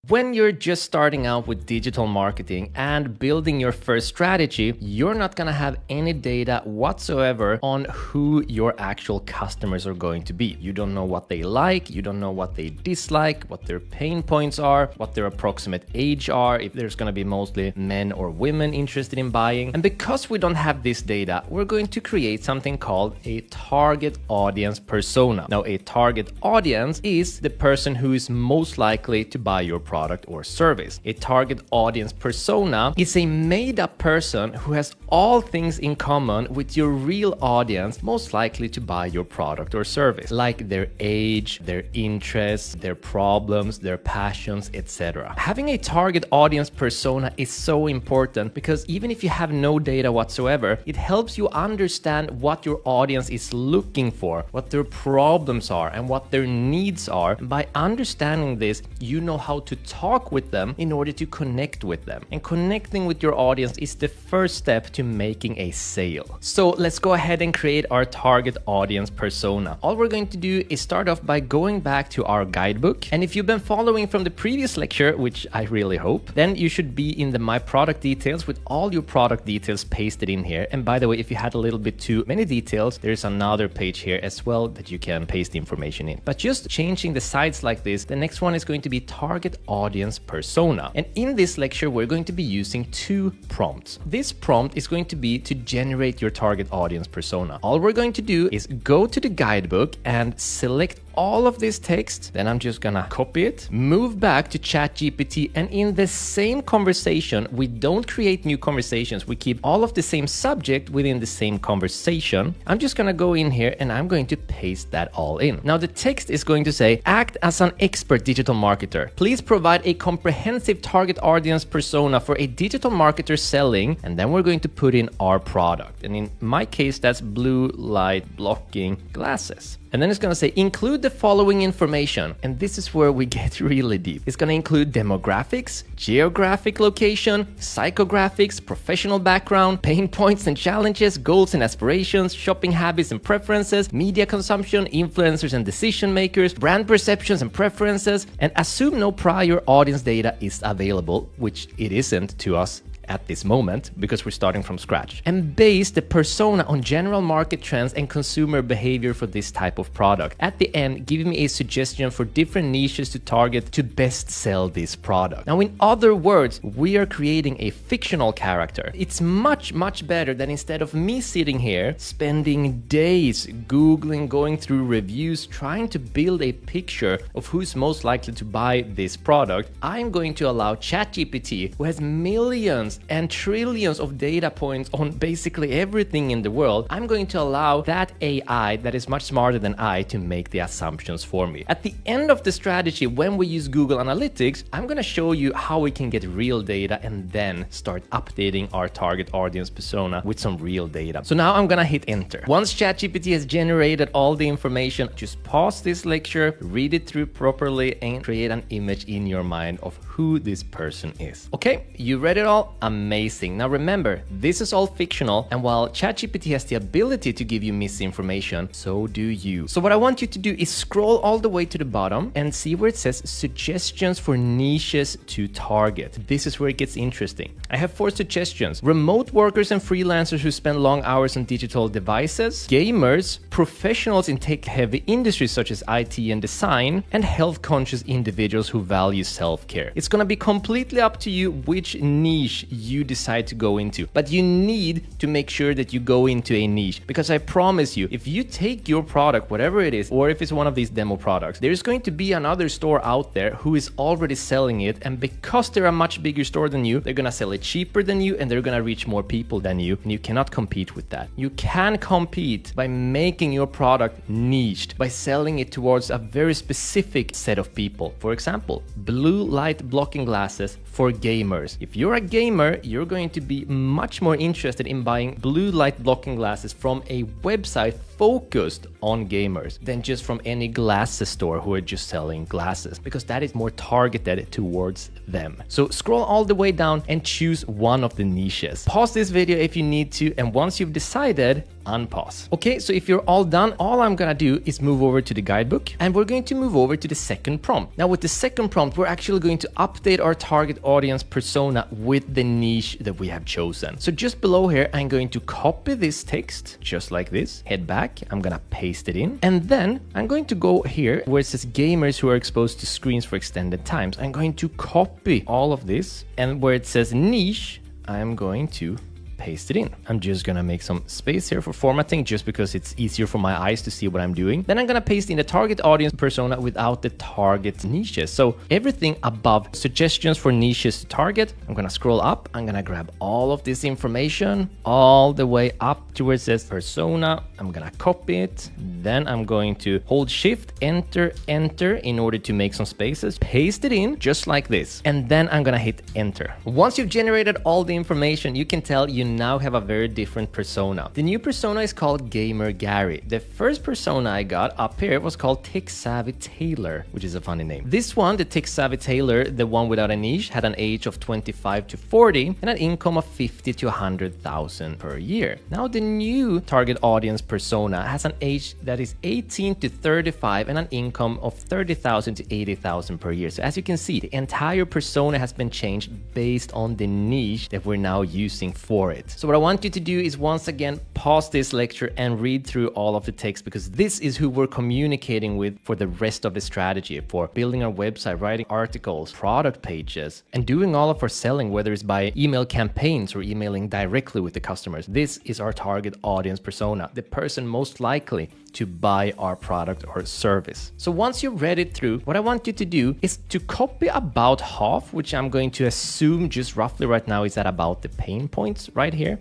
When you're just starting out with digital marketing and building your first strategy, you're not gonna have any data whatsoever on who your actual customers are going to be. You don't know what they like, you don't know what they dislike, what their pain points are, what their approximate age are, if there's gonna be mostly men or women interested in buying. And because we don't have this data, we're going to create something called a target audience persona. Now, a target audience is the person who is most likely to buy your product or service. A target audience persona is a made-up person who has all things in common with your real audience most likely to buy your product or service, like their age, their interests, their problems, their passions, etc. Having a target audience persona is so important because even if you have no data whatsoever, it helps you understand what your audience is looking for, what their problems are, and what their needs are. And by understanding this, you know how to talk with them in order to connect with them. And connecting with your audience is the first step to making a sale. So let's go ahead and create our target audience persona. All we're going to do is start off by going back to our guidebook. And if you've been following from the previous lecture, which I really hope, then you should be in the My Product Details with all your product details pasted in here. And by the way, if you had a little bit too many details, there's another page here as well that you can paste the information in. But just changing the sides like this, the next one is going to be target audience persona. And in this lecture, we're going to be using two prompts. This prompt is going to be to generate your target audience persona. All we're going to do is go to the guidebook and select all of this text. Then I'm just gonna copy it, move back to ChatGPT, and in the same conversation, we don't create new conversations. We keep all of the same subject within the same conversation. I'm just gonna go in here and I'm going to paste that all in. Now the text is going to say, act as an expert digital marketer. Please provide a comprehensive target audience persona for a digital marketer selling, and then we're going to put in our product. And in my case, that's blue light blocking glasses. And then it's going to say, include the following information. And this is where we get really deep. It's going to include demographics, geographic location, psychographics, professional background, pain points and challenges, goals and aspirations, shopping habits and preferences, media consumption, influencers and decision makers, brand perceptions and preferences, and assume no prior audience data is available, which it isn't to us at this moment because we're starting from scratch, and base the persona on general market trends and consumer behavior for this type of product. At the end, give me a suggestion for different niches to target to best sell this product. Now, in other words, we are creating a fictional character. It's much better than instead of me sitting here spending days Googling, going through reviews, trying to build a picture of who's most likely to buy this product. I'm going to allow ChatGPT, who has millions and trillions of data points on basically everything in the world, I'm going to allow that AI that is much smarter than I to make the assumptions for me. At the end of the strategy, when we use Google Analytics, I'm going to show you how we can get real data and then start updating our target audience persona with some real data. So now I'm going to hit enter. Once ChatGPT has generated all the information, just pause this lecture, read it through properly, and create an image in your mind of who this person is. Okay, you read it all? Amazing. Now remember, this is all fictional, and while ChatGPT has the ability to give you misinformation, so do you. So what I want you to do is scroll all the way to the bottom and see where it says suggestions for niches to target. This is where it gets interesting. I have 4 suggestions: remote workers and freelancers who spend long hours on digital devices, gamers, professionals in tech-heavy industries such as IT and design, and health-conscious individuals who value self-care. It's gonna be completely up to you which niche you decide to go into, but you need to make sure that you go into a niche, because I promise you, if you take your product, whatever it is, or if it's one of these demo products, there's going to be another store out there who is already selling it, and because they're a much bigger store than you, they're gonna sell it cheaper than you, and they're gonna reach more people than you, and you cannot compete with that. You can compete by making your product niched, by selling it towards a very specific set of people. For example, blue light blocking glasses for gamers. If you're a gamer, you're going to be much more interested in buying blue light blocking glasses from a website focused on gamers than just from any glasses store who are just selling glasses, because that is more targeted towards them. So scroll all the way down and choose one of the niches. Pause this video if you need to, and once you've decided, unpause. Okay, so if you're all done, all I'm gonna do is move over to the guidebook and we're going to move over to the second prompt. Now with the second prompt, we're actually going to update our target audience persona with the niche that we have chosen. So just below here, I'm going to copy this text just like this, head back, I'm gonna paste it in, and then I'm going to go here where it says gamers who are exposed to screens for extended times. I'm going to copy all of this, and where it says niche, I'm going to paste it in. I'm just gonna make some space here for formatting just because it's easier for my eyes to see what I'm doing. Then I'm gonna paste in the target audience persona without the target niches. So everything above suggestions for niches to target, I'm gonna scroll up, I'm gonna grab all of this information all the way up to where it says persona. I'm gonna copy it. Then I'm going to hold shift, enter in order to make some spaces, paste it in just like this. And then I'm gonna hit enter. Once you've generated all the information, you can tell you now have a very different persona. The new persona is called Gamer Gary. The first persona I got up here was called Tech Savvy Tailor, which is a funny name. This one, the Tech Savvy Tailor, the one without a niche, had an age of 25 to 40 and an income of 50 to 100,000 per year. Now the new target audience persona has an age that is 18 to 35 and an income of 30,000 to 80,000 per year. So as you can see, the entire persona has been changed based on the niche that we're now using for it. So what I want you to do is once again pause this lecture and read through all of the text, because this is who we're communicating with for the rest of the strategy, for building our website, writing articles, product pages, and doing all of our selling, whether it's by email campaigns or emailing directly with the customers. This is our target audience persona, the person most likely to buy our product or service. So once you've read it through, what I want you to do is to copy about half, which I'm going to assume just roughly right now is at about the pain points right here.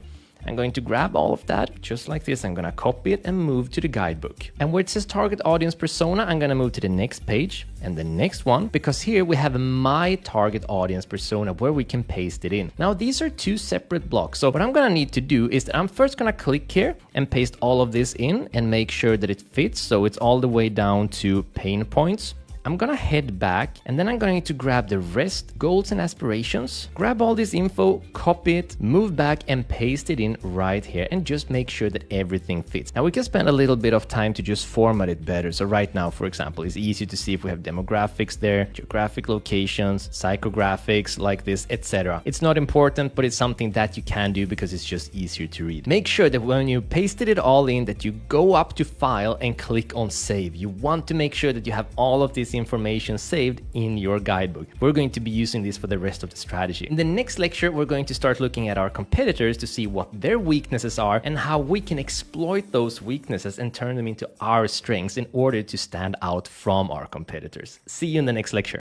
I'm going to grab all of that just like this. I'm going to copy it and move to the guidebook. And where it says target audience persona, I'm going to move to the next page and the next one, because here we have my target audience persona where we can paste it in. Now these are two separate blocks. So what I'm going to need to do is that I'm first going to click here and paste all of this in and make sure that it fits. So it's all the way down to pain points. I'm gonna head back and then I'm going to grab the rest, goals and aspirations, grab all this info, copy it, move back and paste it in right here and just make sure that everything fits. Now we can spend a little bit of time to just format it better. So right now, for example, it's easy to see if we have demographics there, geographic locations, psychographics like this, etc. It's not important, but it's something that you can do because it's just easier to read. Make sure that when you pasted it all in, that you go up to file and click on save. You want to make sure that you have all of this information saved in your guidebook. We're going to be using this for the rest of the strategy. In the next lecture, we're going to start looking at our competitors to see what their weaknesses are and how we can exploit those weaknesses and turn them into our strengths in order to stand out from our competitors. See you in the next lecture.